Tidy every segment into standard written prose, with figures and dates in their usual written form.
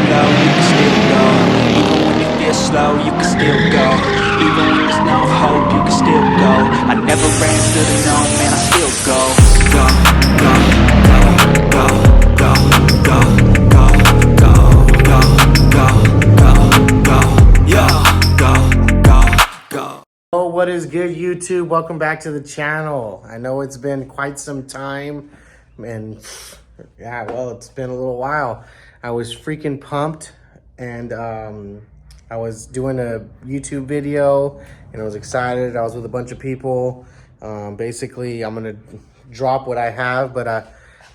slow, you can still go. Even when you feel slow, you can still go. Even when there's no hope, you can still go. I never answer to no, man, I still go. Go, go, go, go, go, go, go, go, go, go, go, go, yo, go, go, go. Oh, what is good, YouTube? Welcome back to the channel. I know it's been quite some time, and yeah, well, it's been a little while. I was freaking pumped, and I was doing a YouTube video, and I was excited. I was with a bunch of people. Basically, I'm gonna drop what I have, but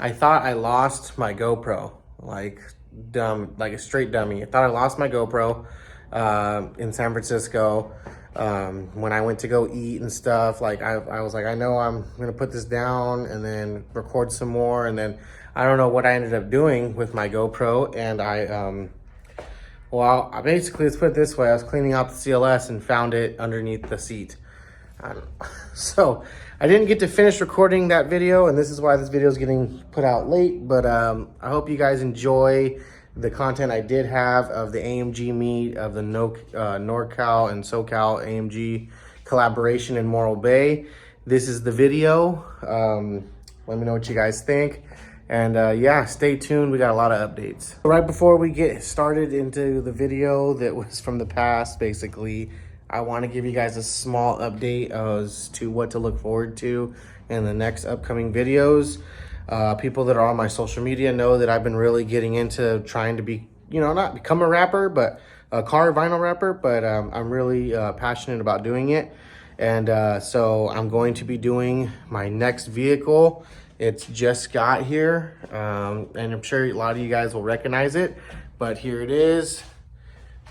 I thought I lost my GoPro, like dumb, like a straight dummy. I thought I lost my GoPro in San Francisco. When I went to go eat and stuff, like I was like, I know I'm gonna put this down and then record some more, and then I don't know what I ended up doing with my GoPro. And I basically, let's put it this way, I was cleaning out the CLS and found it underneath the seat. So I didn't get to finish recording that video, and this is why this video is getting put out late, but I hope you guys enjoy the content I did have of the AMG meet, of the NorCal and SoCal AMG collaboration in Morro Bay. This is the video. Let me know what you guys think. And yeah, stay tuned. We got a lot of updates. Right before we get started into the video that was from the past, basically, I want to give you guys a small update as to what to look forward to in the next upcoming videos. People that are on my social media know that I've been really getting into trying to be, not become a rapper, but a car vinyl rapper, but I'm really passionate about doing it. And so I'm going to be doing my next vehicle. It's just got here, and I'm sure a lot of you guys will recognize it, but here it is.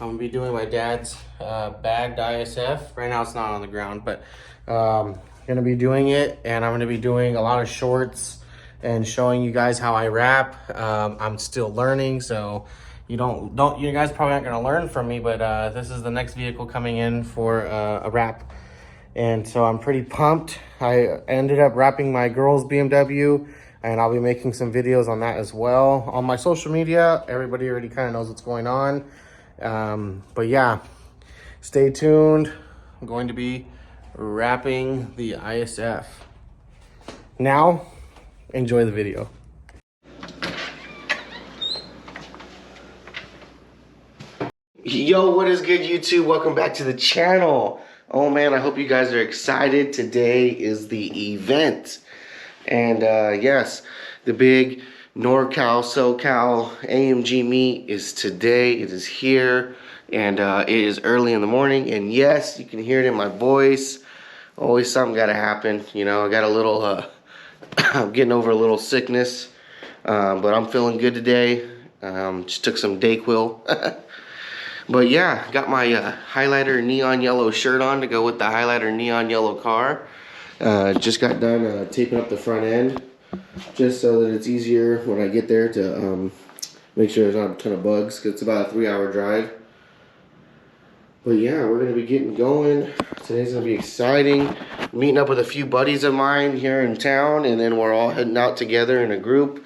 I'm gonna be doing my dad's bagged ISF. Right now it's not on the ground, but gonna be doing it, and I'm gonna be doing a lot of shorts and showing you guys how I rap. I'm still learning, so you guys probably aren't gonna learn from me, but this is the next vehicle coming in for a rap. And so I'm pretty pumped. I ended up wrapping my girl's BMW, and I'll be making some videos on that as well. On my social media, everybody already kind of knows what's going on. But yeah, stay tuned. I'm going to be wrapping the ISF. Now, enjoy the video. Yo, what is good, YouTube? Welcome back to the channel. Oh man, I hope you guys are excited. Today is the event. And yes, the big NorCal, SoCal AMG meet is today. It is here, and it is early in the morning. And yes, you can hear it in my voice. Always something gotta happen. I got a little, I'm getting over a little sickness, but I'm feeling good today. Just took some Dayquil. But yeah, got my highlighter neon yellow shirt on to go with the highlighter neon yellow car. Just got done taping up the front end, just so that it's easier when I get there to make sure there's not a ton of bugs, because it's about a 3-hour drive. But yeah, we're going to be getting going. Today's going to be exciting. Meeting up with a few buddies of mine here in town, and then we're all heading out together in a group.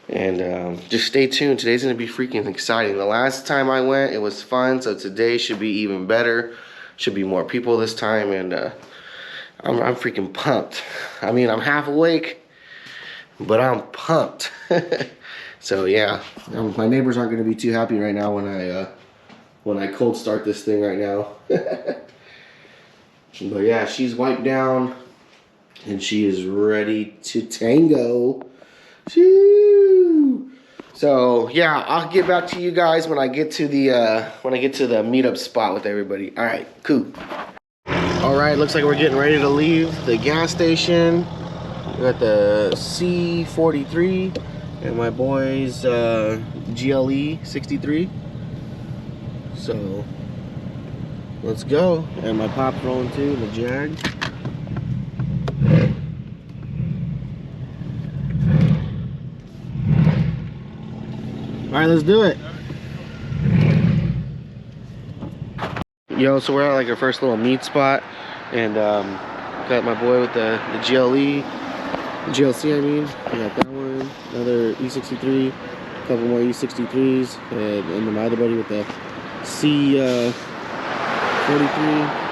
And just stay tuned. Today's going to be freaking exciting. The last time I went, it was fun, so today should be even better. Should be more people this time, and I'm freaking pumped. I mean, I'm half awake, but I'm pumped. So yeah, my neighbors aren't going to be too happy right now when I cold start this thing right now. But yeah, she's wiped down, and she is ready to tango. So yeah, I'll get back to you guys when I get to the meetup spot with everybody. All right, cool. All right, looks like we're getting ready to leave the gas station. We're at the C43 and my boy's GLE 63. So let's go. And my pop's rolling too, the Jag. All right, let's do it. Yo, so we're at like our first little meet spot, and got my boy with the GLE, GLC I mean. We got that one, another E63, A couple more E63s, and my other buddy with the C43,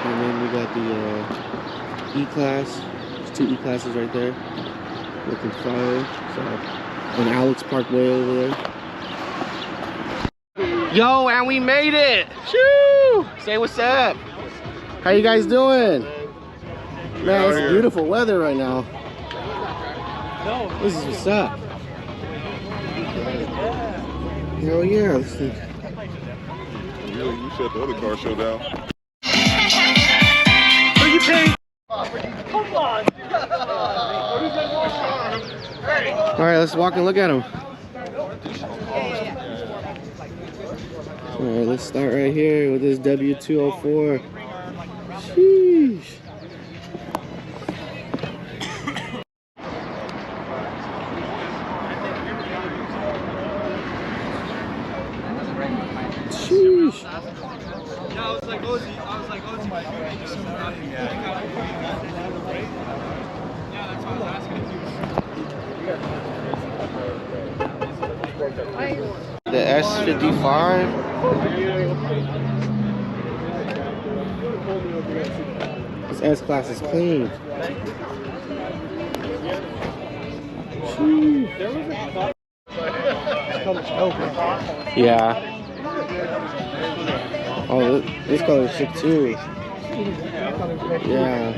and then we got the E-Class. There's 2 E-Classes right there, looking fire. So, and Alex parked way over there. Yo, and we made it! Shoo! Say what's up. How you guys doing? Man, it's beautiful weather right now. This is what's up. Hell yeah, this thing. You shut the other car show down. Who you paying? Come on! Alright, let's walk and look at them. Alright, let's start right here with this W204. Sheesh. Sheesh. Yeah, I was like, Ozzy, yeah, that's what I was asking too. The S55. This S-Class is clean. Yeah. Oh, this color is sick too. Yeah.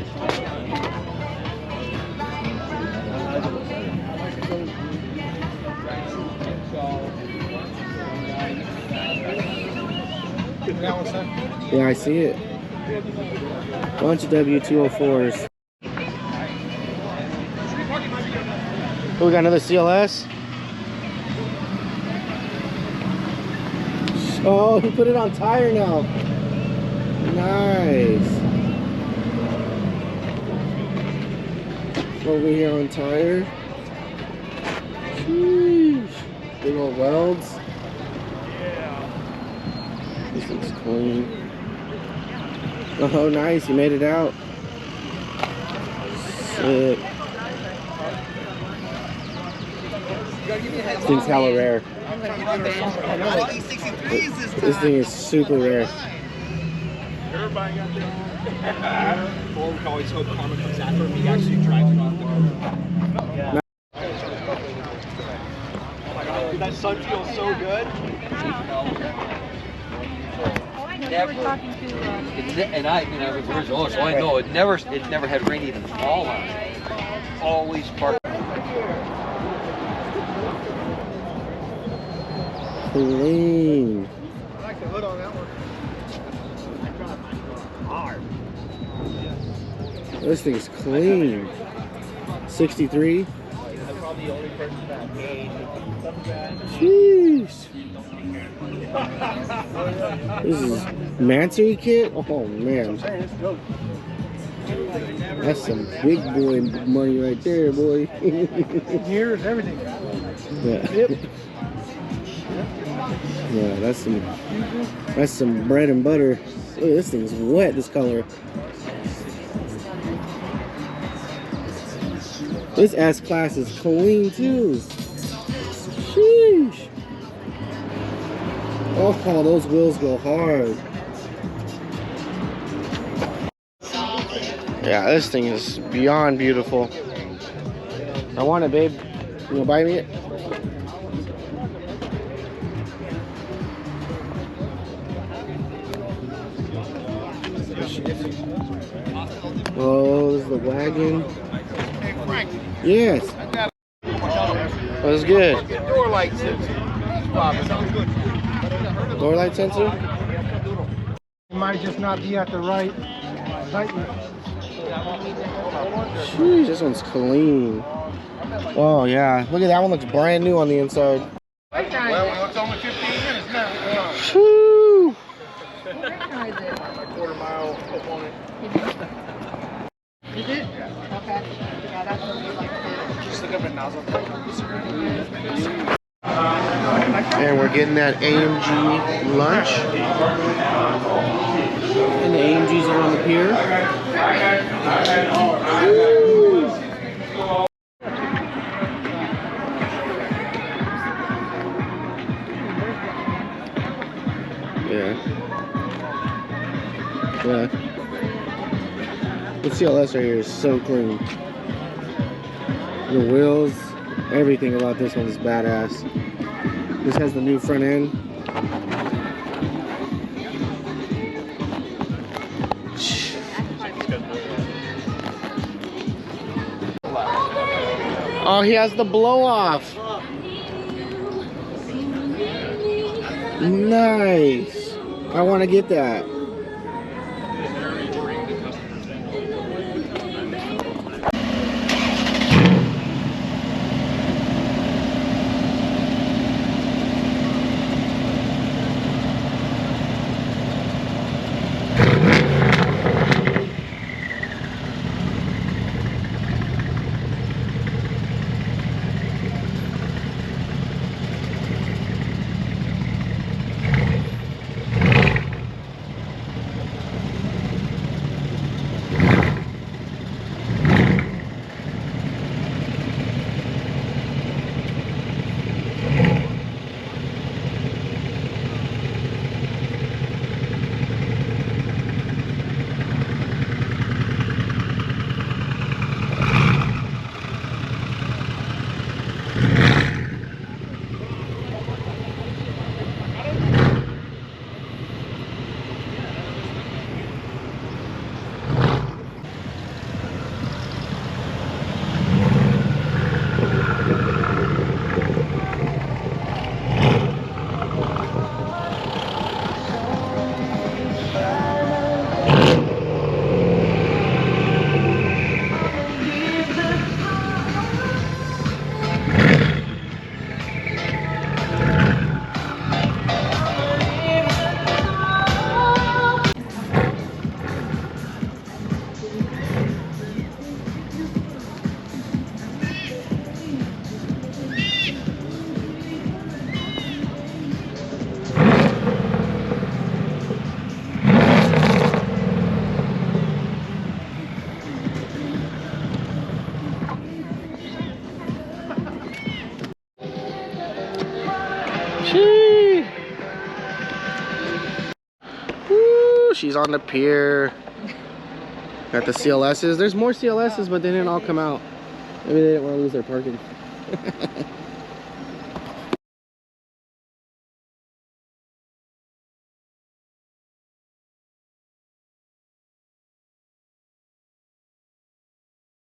Yeah, I see it. Bunch of W204s. Oh, we got another CLS. Oh, he put it on tire now. Nice. Over here on tire. Sheesh. Big old welds. This looks clean. Oh, nice. You made it out. Sick. This thing's hella rare. This thing is super rare. Everybody got there. Or we can always hope karma comes after him. He actually drives it off the curb. Oh my god, that sun feels so good. Never, and I, you know, original, so I know it never had rain even fall on it. Always parked. Clean. I like the hood on that one. Hard. This thing's clean. 63. I'm probably the only person that made. Jeez. This is Mansory kit? Oh man. That's some big boy money right there, boy. Gears, everything. Yeah. Yep. Yeah, that's some bread and butter. Look, this thing's wet, this color. This S-Class is clean too. Sheesh. Oh, those wheels go hard. Yeah, this thing is beyond beautiful. I want it, babe. You gonna buy me it? Oh, this is the wagon. Yes. That's good. Door light sensor. Door light sensor? It might just not be at the right tightness. Jeez, this one's clean. Oh yeah, look at that one, looks brand new on the inside. Well, it's only 15 minutes now. Whew. A quarter mile up on it. Is it? Okay. Yeah, that's what we like to do. Just look up at nozzle. And we're getting that AMG lunch. And the AMGs are on the pier. Yeah. Yeah. The CLS right here is so clean. The wheels, everything about this one is badass. This has the new front end. Oh, he has the blow off. Nice. I want to get that. Woo, she's on the pier. Got the CLSs. There's more CLSs, but they didn't all come out. Maybe they didn't want to lose their parking.